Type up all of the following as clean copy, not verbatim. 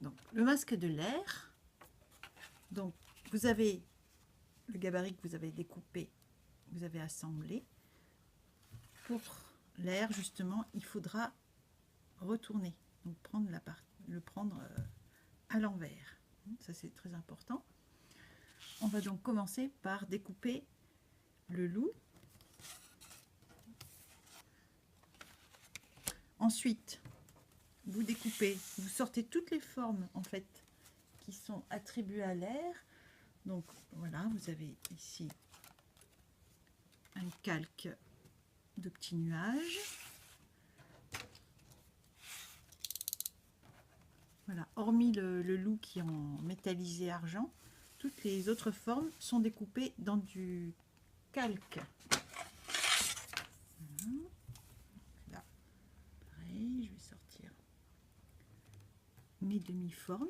Donc, le masque de l'air. Donc, vous avez le gabarit que vous avez découpé, vous avez assemblé. Pour l'air, justement, il faudra retourner. Donc, prendre le prendre à l'envers. Ça, c'est très important. On va donc commencer par découper le loup. Ensuite, vous découpez, vous sortez toutes les formes en fait qui sont attribuées à l'air. Donc voilà, vous avez ici un calque de petits nuages. Voilà, hormis le loup qui est en métallisé argent, toutes les autres formes sont découpées dans du calque. Voilà. Là, pareil, je vais sortir mes demi-formes.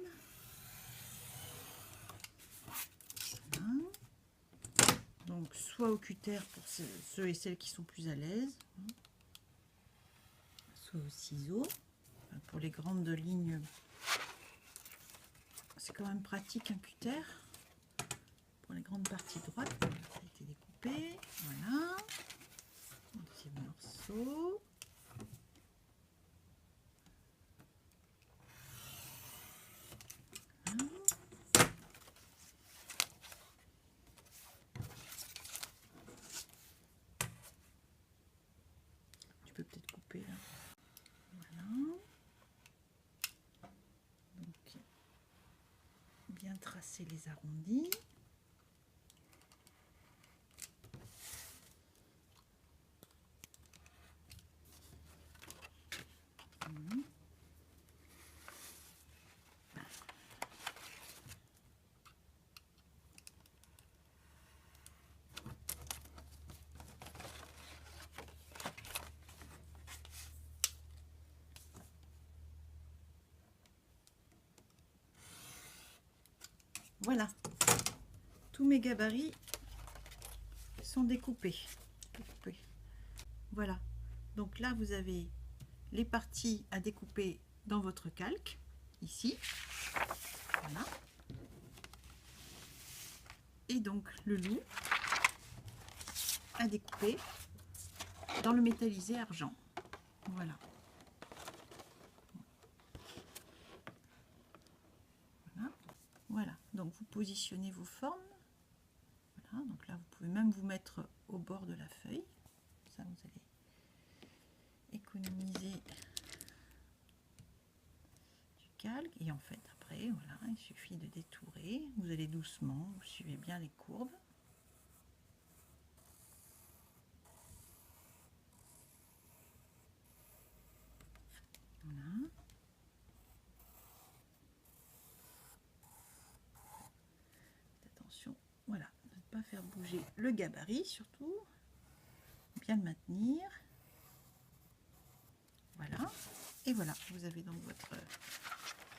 Voilà. Donc soit au cutter pour ceux et celles qui sont plus à l'aise, soit au ciseau. Pour les grandes lignes, c'est quand même pratique un cutter. Pour les grandes parties droites, ça a été découpé. Voilà. Deuxième morceau. Voilà. Tu peux peut-être couper là. Voilà. Donc, bien tracer les arrondis. Voilà, tous mes gabarits sont découpés. Voilà, donc là vous avez les parties à découper dans votre calque, ici. Voilà. Et donc le loup à découper dans le métallisé argent. Voilà. Voilà, donc vous positionnez vos formes. Voilà, donc là vous pouvez même vous mettre au bord de la feuille. Ça vous allez économiser du calque. Et en fait après, voilà, il suffit de détourer. Vous allez doucement, vous suivez bien les courbes. Voilà. Attention, voilà, ne pas faire bouger le gabarit surtout. Bien le maintenir. Voilà. Et voilà, vous avez donc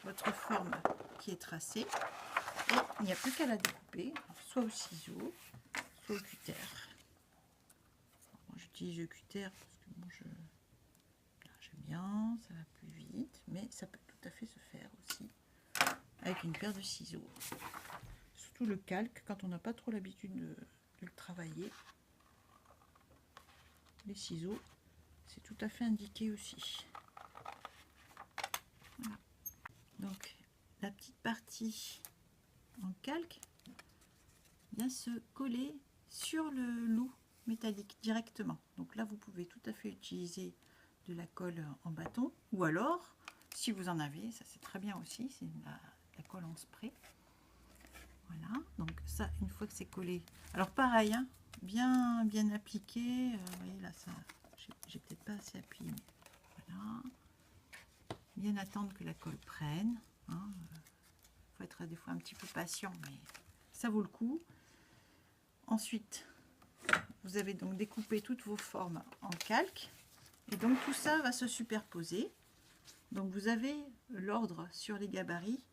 votre forme qui est tracée. Et il n'y a plus qu'à la découper, soit au ciseau, soit au cutter. Moi j'utilise le cutter parce que bon, j'aime bien, ça va plus vite, mais ça peut tout à fait se faire aussi avec une paire de ciseaux. Surtout le calque, quand on n'a pas trop l'habitude de le travailler, les ciseaux, c'est tout à fait indiqué aussi. Voilà. Donc la petite partie en calque vient se coller sur le loup métallique directement. Donc là vous pouvez tout à fait utiliser de la colle en bâton, ou alors si vous en avez, ça c'est très bien aussi, c'est la colle en spray. Voilà, donc ça une fois que c'est collé, alors pareil, hein, bien appliqué. Vous voyez là, ça j'ai peut-être pas assez appuyé, mais voilà, bien attendre que la colle prenne, hein. Faut être des fois un petit peu patient, mais ça vaut le coup. Ensuite, vous avez donc découpé toutes vos formes en calque, et donc tout ça va se superposer. Donc vous avez l'ordre sur les gabarits.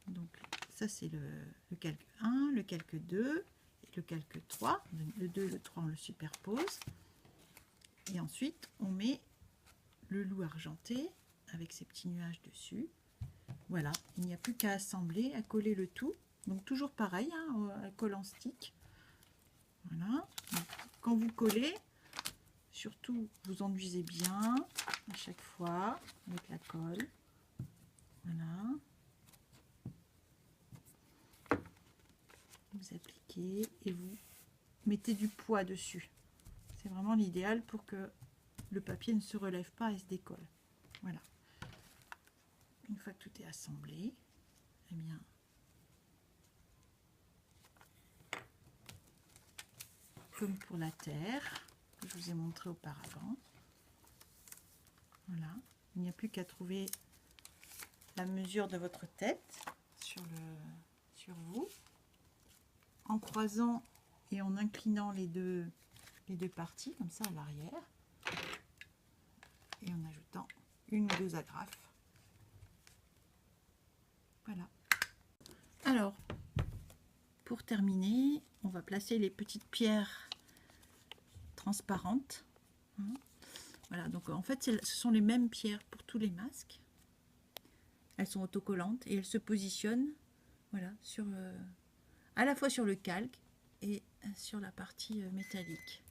Donc ça c'est le calque 1, le calque 2 et le calque 3. Le 2 et le 3 on le superpose. Et ensuite on met le loup argenté avec ces petits nuages dessus. Voilà, il n'y a plus qu'à assembler, à coller le tout. Donc toujours pareil, hein, à colle en stick. Voilà. Donc, quand vous collez, surtout vous enduisez bien à chaque fois avec la colle. Voilà. Vous appliquez et vous mettez du poids dessus. C'est vraiment l'idéal pour que le papier ne se relève pas et se décolle. Voilà. Une fois que tout est assemblé, eh bien, comme pour la terre que je vous ai montré auparavant, voilà, il n'y a plus qu'à trouver la mesure de votre tête sur vous, en croisant et en inclinant les deux parties, comme ça à l'arrière, et en ajoutant une ou deux agrafes. Voilà. Alors, pour terminer, on va placer les petites pierres transparentes. Voilà, donc en fait, ce sont les mêmes pierres pour tous les masques. Elles sont autocollantes et elles se positionnent, voilà, à la fois sur le calque et sur la partie métallique.